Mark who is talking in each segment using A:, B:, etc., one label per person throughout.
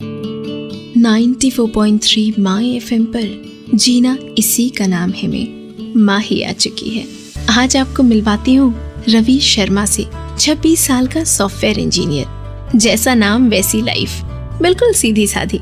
A: 94.3 माई FM पर जीना इसी का नाम है में माही आ चुकी है। आज आपको मिलवाती हूँ रवि शर्मा से। 26 साल का सॉफ्टवेयर इंजीनियर, जैसा नाम वैसी लाइफ, बिल्कुल सीधी साधी।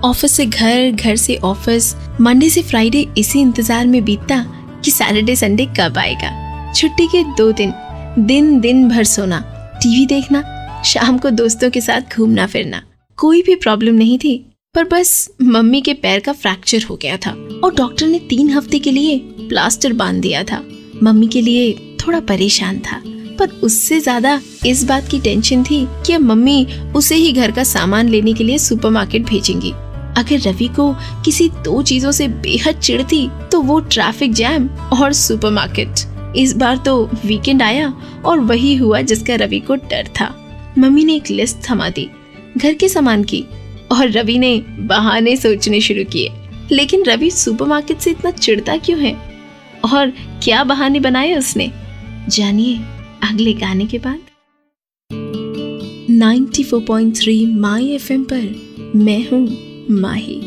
A: ऑफिस से घर, घर से ऑफिस, मंडे से फ्राइडे इसी इंतजार में बीतता कि सैटरडे संडे कब आएगा। छुट्टी के 2 दिन, दिन भर सोना, टीवी देखना, शाम को दोस्तों के साथ घूमना फिरना। कोई भी प्रॉब्लम नहीं थी, पर बस मम्मी के पैर का फ्रैक्चर हो गया था और डॉक्टर ने 3 हफ्ते के लिए प्लास्टर बांध दिया था। मम्मी के लिए थोड़ा परेशान था, पर उससे ज्यादा इस बात की टेंशन थी कि अब मम्मी उसे ही घर का सामान लेने के लिए सुपरमार्केट भेजेंगी। अगर रवि को किसी 2 चीजों से बेहद चिढ़ थी तो वो ट्रैफिक जैम और सुपरमार्केट। इस बार तो वीकेंड आया और वही हुआ जिसका रवि को डर था। मम्मी ने एक लिस्ट थमा दी घर के सामान की और रवि ने बहाने सोचने शुरू किए। लेकिन रवि सुपरमार्केट से इतना चिढ़ता क्यों है और क्या बहाने बनाए उसने, जानिए अगले गाने के बाद। 94.3 माई एफएम पर मैं हूँ माही।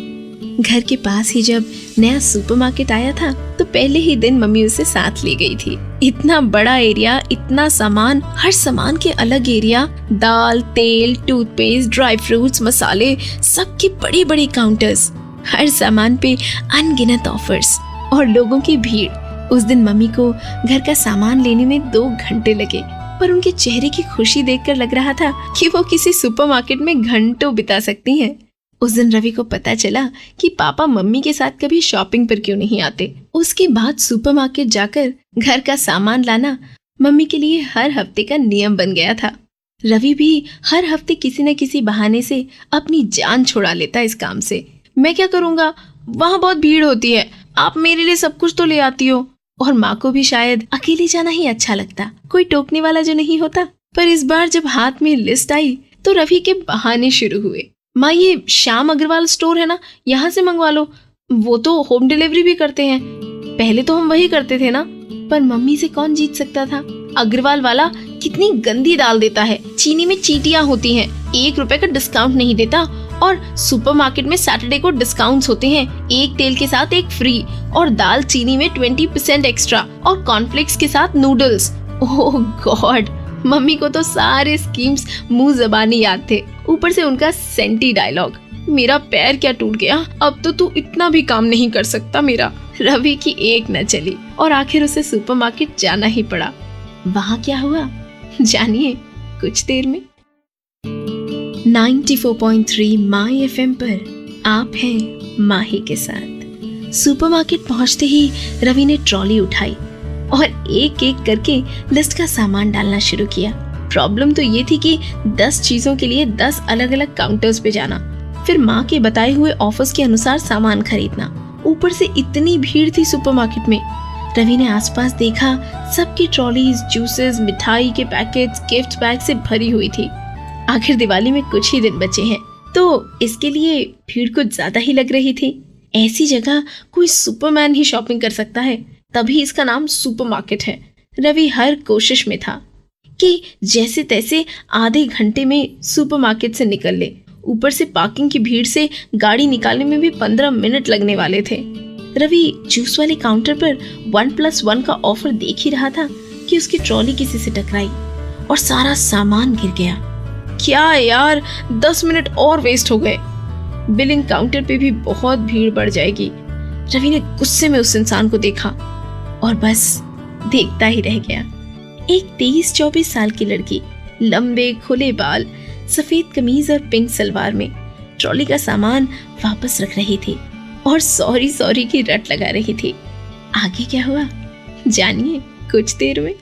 A: घर के पास ही जब नया सुपरमार्केट आया था तो पहले ही दिन मम्मी उसे साथ ले गई थी। इतना बड़ा एरिया, इतना सामान, हर सामान के अलग एरिया, दाल, तेल, टूथपेस्ट, ड्राई फ्रूट्स, मसाले, सबके बड़े बड़े काउंटर्स, हर सामान पे अनगिनत ऑफर्स और लोगों की भीड़। उस दिन मम्मी को घर का सामान लेने में 2 घंटे लगे, पर उनके चेहरे की खुशी देखकर लग रहा था कि वो किसी सुपरमार्केट में घंटों बिता सकती हैं। उस दिन रवि को पता चला कि पापा मम्मी के साथ कभी शॉपिंग पर क्यों नहीं आते। उसके बाद सुपरमार्केट जाकर घर का सामान लाना मम्मी के लिए हर हफ्ते का नियम बन गया था। रवि भी हर हफ्ते किसी न किसी बहाने से अपनी जान छुड़ा लेता इस काम से। मैं क्या करूँगा, वहाँ बहुत भीड़ होती है, आप मेरे लिए सब कुछ तो ले आती हो। और माँ को भी शायद अकेले जाना ही अच्छा लगता, कोई टोकने वाला जो नहीं होता। पर इस बार जब हाथ में लिस्ट आई तो रवि के बहाने शुरू हुए। माँ, ये श्याम अग्रवाल स्टोर है ना, यहाँ से मंगवा लो, वो तो होम डिलीवरी भी करते हैं। पहले तो हम वही करते थे ना। पर मम्मी से कौन जीत सकता था। अग्रवाल वाला कितनी गंदी दाल देता है, चीनी में चींटियां होती हैं, 1 रुपए का डिस्काउंट नहीं देता। और सुपरमार्केट में सैटरडे को डिस्काउंट्स होते हैं, 1 तेल के साथ 1 फ्री, और दाल चीनी में 20% एक्स्ट्रा, और कॉर्नफ्लेक्स के साथ नूडल्स। ओह गॉड, मम्मी को तो सारे स्कीम्स मुंह ज़बानी याद थे, ऊपर से उनका सेंटी डायलॉग, मेरा पैर क्या टूट गया, अब तो तू इतना भी काम नहीं कर सकता मेरा। रवि की एक न चली और आखिर उसे सुपरमार्केट जाना ही पड़ा। वहाँ क्या हुआ जानिए कुछ देर में। 94.3 माई एफएम पर आप हैं माही के साथ। सुपरमार्केट पहुंचते ही रवि ने ट्रॉली उठाई और एक एक करके लिस्ट का सामान डालना शुरू किया। प्रॉब्लम तो ये थी कि 10 चीजों के लिए 10 अलग अलग काउंटर्स पे जाना, फिर माँ के बताए हुए ऑफर्स के अनुसार सामान खरीदना। ऊपर से इतनी भीड़ थी सुपरमार्केट में। रवि ने आसपास देखा, सबकी ट्रॉलीज जूसेस, मिठाई के पैकेट्स, गिफ्ट बैग से भरी हुई थी। आखिर दिवाली में कुछ ही दिन बचे हैं, तो इसके लिए भीड़ कुछ ज्यादा ही लग रही थी। ऐसी जगह कोई सुपरमैन ही शॉपिंग कर सकता है, तभी इसका नाम सुपरमार्केट है। रवि हर कोशिश में था कि जैसे तैसे आधे घंटे में सुपरमार्केट से निकल ले। ऊपर से पार्किंग की भीड़ से गाड़ी निकालने में भी 15 मिनट लगने वाले थे। रवि जूस वाले काउंटर पर 1+1 का ऑफर देख ही रहा था कि उसकी ट्रॉली किसी से टकराई और सारा सामान गिर गया। क्या यार, 10 मिनट और वेस्ट हो गए। बिलिंग काउंटर पे भी बहुत भीड़ बढ़ जाएगी। रवि ने गुस्से में उस इंसान को देखा और बस देखता ही रह गया। एक 23-24 साल की लड़की, लंबे खुले बाल, सफेद कमीज और पिंक सलवार में ट्रॉली का सामान वापस रख रही थी और सॉरी की रट लगा रही थी। आगे क्या हुआ जानिए कुछ देर में।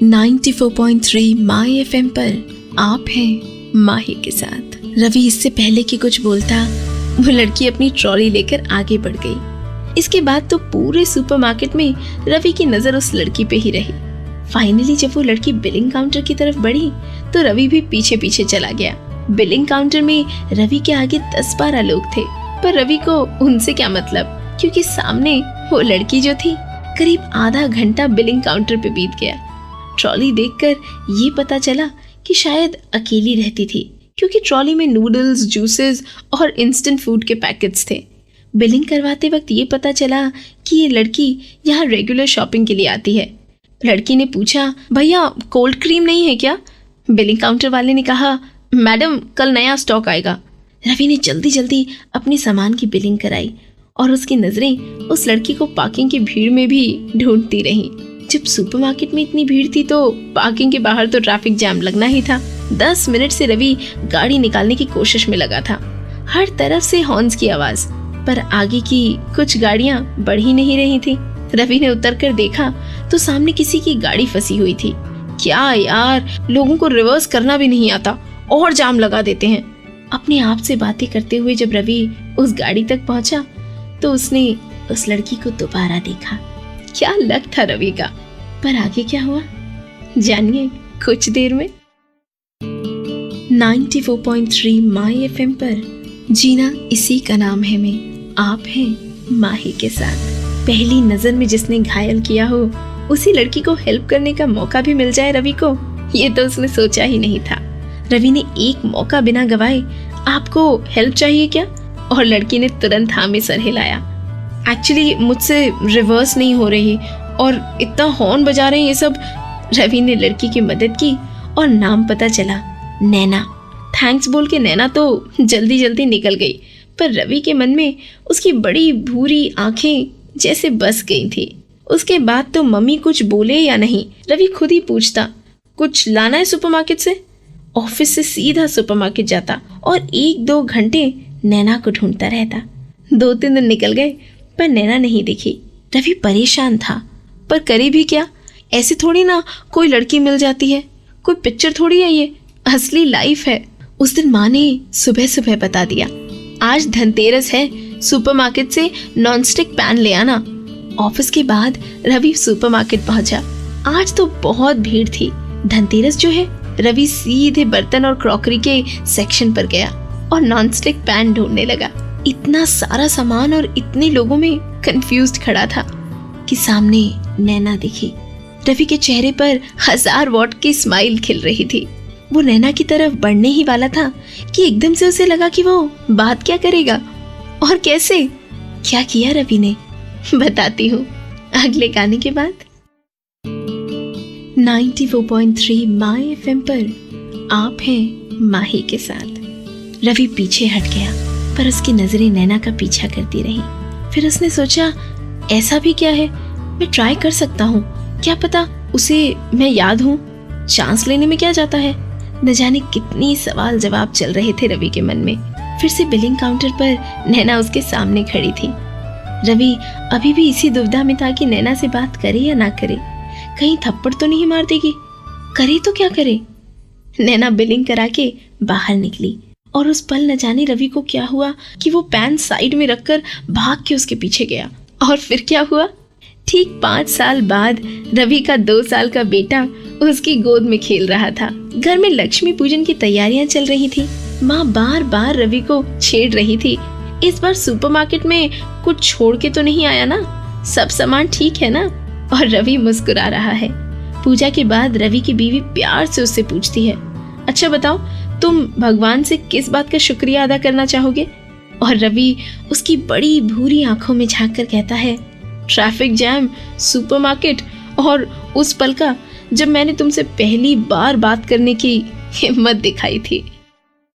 A: 94.3 माई एफएम पर आप हैं माही के साथ। रवि इससे पहले कि कुछ बोलता, वो लड़की अपनी ट्रॉली लेकर आगे बढ़ गई। इसके बाद तो पूरे सुपरमार्केट में रवि की नजर उस लड़की पे ही रही। फाइनली जब वो लड़की बिलिंग काउंटर की तरफ बढ़ी तो रवि भी पीछे पीछे चला गया। बिलिंग काउंटर में रवि के आगे 10-12 लोग थे, पर रवि को उनसे क्या मतलब, क्योंकि सामने वो लड़की जो थी। करीब आधा घंटा बिलिंग काउंटर पे बीत गया। ट्रॉली देखकर ये पता चला कि शायद अकेली रहती थी, क्योंकि ट्रॉली में नूडल्स, जूसेस और इंस्टेंट फूड के पैकेट्स थे। बिलिंग करवाते वक्त ये पता चला कि ये लड़की यहाँ रेगुलर शॉपिंग के लिए आती है। लड़की ने पूछा, भैया कोल्ड क्रीम नहीं है क्या? बिलिंग काउंटर वाले ने कहा, मैडम कल नया स्टॉक आएगा। रवि ने जल्दी जल्दी अपने सामान की बिलिंग कराई और उसकी नजरें उस लड़की को पार्किंग की भीड़ में भी ढूंढती रहीं। जब सुपरमार्केट में इतनी भीड़ थी तो पार्किंग के बाहर तो ट्रैफिक जाम लगना ही था। 10 मिनट से रवि गाड़ी निकालने की कोशिश में लगा था। हर तरफ से हॉर्न्स की आवाज, पर आगे की कुछ गाड़ियां बढ़ ही नहीं रही थी। रवि ने उतर कर देखा तो सामने किसी की गाड़ी फंसी हुई थी। क्या यार, लोगों को रिवर्स करना भी नहीं आता और जाम लगा देते हैं। अपने आप से बातें करते हुए जब रवि उस गाड़ी तक पहुंचा तो उसने उस लड़की को दोबारा देखा। क्या लक था रवि का। पर आगे क्या हुआ जानिए कुछ देर में। 94.3 माई FM पर जीना इसी का नाम है में आप हैं माही के साथ। पहली नजर में जिसने घायल किया हो उसी लड़की को हेल्प करने का मौका भी मिल जाए रवि को, ये तो उसने सोचा ही नहीं था। रवि ने एक मौका बिना गवाए, आपको हेल्प चाहिए क्या? और लड़की ने तुरंत हाँ में सर हिलाया। एक्चुअली मुझसे रिवर्स नहीं हो रही और इतना हॉर्न बजा रहे हैं ये सब। रवि ने लड़की की मदद की और नाम पता चला, नैना। थैंक्स बोल के नैना तो जल्दी जल्दी निकल गई, पर रवि के मन में उसकी बड़ी भूरी आंखें जैसे बस गई थी। उसके बाद तो मम्मी कुछ बोले या नहीं, रवि खुद ही पूछता, कुछ लाना है सुपरमार्केट से? ऑफिस से सीधा सुपरमार्केट जाता और 1-2 घंटे नैना को ढूंढता रहता। 2-3 दिन निकल गए पर नैना नहीं दिखी। रवि परेशान था, पर करे भी क्या? ऐसे थोड़ी ना कोई लड़की मिल जाती है, कोई पिक्चर थोड़ी है ये, असली लाइफ है। उस दिन माँ ने सुबह सुबह बता दिया, आज धनतेरस है, सुपरमार्केट से नॉनस्टिक पैन ले आना। ऑफिस के बाद रवि सुपरमार्केट पहुंचा। आज तो बहुत भीड़ थी। धनतेरस जो है, रवि सीधे बर्तन और क्रॉकरी के सेक्शन पर गया और नॉनस्टिक पैन ढूंढने लगा। इतना सारा सामान और इतने लोगों में कंफ्यूज्ड खड़ा था कि सामने नैना दिखी। रवि के चेहरे पर 1000 वॉट की स्माइल खिल रही थी। वो नैना की तरफ बढ़ने ही वाला था कि एकदम से उसे लगा कि वो बात क्या करेगा और कैसे। क्या किया रवि ने, बताती हूँ अगले गाने के बाद। 94.3 माई FM पर आप हैं माही के साथ। रवि पीछे हट गया पर उसकी नजरें नैना का पीछा करती रहीं। फिर उसने सोचा, ऐसा भी क्या है, मैं ट्राई कर सकता हूँ, क्या पता उसे मैं याद हूँ। चांस लेने में क्या जाता है। न जाने कितनी सवाल जवाब चल रहे थे रवि के मन में। फिर से बिलिंग काउंटर पर नैना उसके सामने खड़ी थी। रवि अभी भी इसी दुविधा में था कि नैना से बात करे या ना करे, कहीं थप्पड़ तो नहीं मार देगी, करे तो क्या करे। नैना बिलिंग करा के बाहर निकली और उस पल न जाने रवि को क्या हुआ कि वो पैन साइड में रखकर भाग के उसके पीछे गया। और फिर क्या हुआ, ठीक 5 साल बाद रवि का 2 साल का बेटा उसकी गोद में खेल रहा था। घर में लक्ष्मी पूजन की तैयारियां चल रही थी। माँ बार बार रवि को छेड़ रही थी, इस बार सुपरमार्केट में कुछ छोड़ के तो नहीं आया ना, सब सामान ठीक है ना। और रवि मुस्कुरा रहा है। पूजा के बाद रवि की बीवी प्यार से उससे पूछती है, अच्छा बताओ तुम भगवान से किस बात का शुक्रिया अदा करना चाहोगे? और रवि उसकी बड़ी भूरी आंखों में झांक कर कहता है, ट्रैफिक जैम, सुपरमार्केट और उस पल का जब मैंने तुमसे पहली बार बात करने की हिम्मत दिखाई थी।